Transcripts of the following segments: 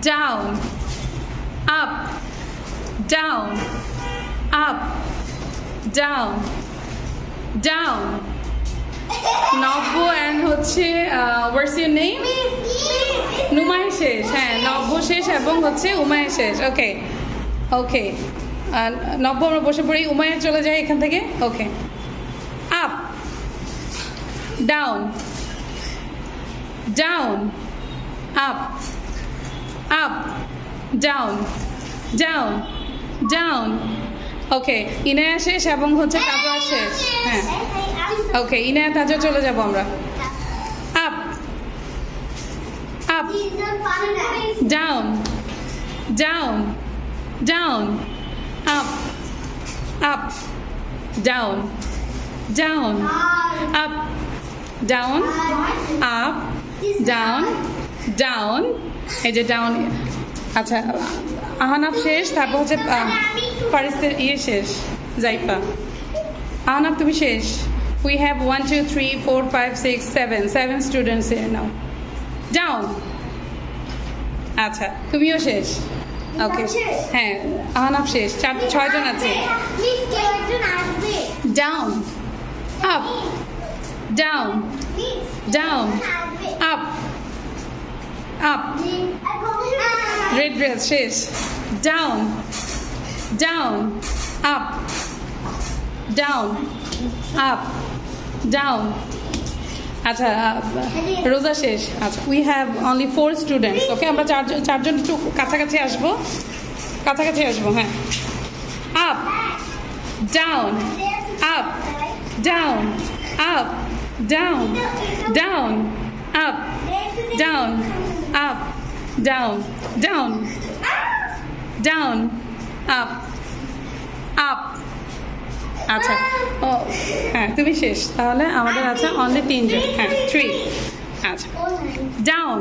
down, up, down, up, down, down. নব্য and হচ্ছে what's your name? নুমায়ের শেষ। হ্যাঁ, নব্য শেষ এবং হচ্ছে উমায়ের শেষ। ওকে ওকে, নব্য আমরা বসে পড়ি, উমায়ের চলে যায় এখান থেকে। Okay, up, down, down, up, up, down, down, down. Okay, Inaya শেষ এবং হচ্ছে তাজা শেষ। হ্যাঁ, ওকে, ইনায়া তাজা চলে যাব আমরা। Up, up, down, down, down, up, up, down, down, up, down, up, down, down. এই যে ডাউন। আচ্ছা, আহনাফ শেষ, তারপর হচ্ছে ফারিস্তের শেষ, জাইফা। আহনাফ তুমি শেষ। We have 1 2 3 4 5 6 7 students here now. Down. আচ্ছা, তুমিও শেষ। ওকে, হ্যাঁ, আহনাফ শেষ। 6 জন আছে। Down, up, down, down, up, up. Red dress শেষ। Down, down, up, down, up, down. আচ্ছা, রোজা শেষ। আচ্ছা, we have only 4 students. ওকে, আমরা চারজন একটু কাছাকাছি আসবো, হ্যাঁ। Up, down, up, down, up, down, down, up, down, up, down, down, down, up, up. আচ্ছা, ও হ্যাঁ, তুমি শেষ। তাহলে আমাদের আছে অনলি 3 জন। হ্যাঁ, 3। আচ্ছা, down,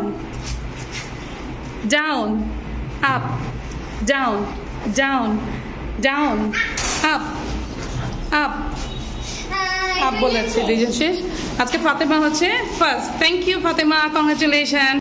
down, up, down, down, down, up, up, up বলেছে 2 জন শেষ। আজকে ফাতেমা হচ্ছে first. Thank you Fatema, congratulation.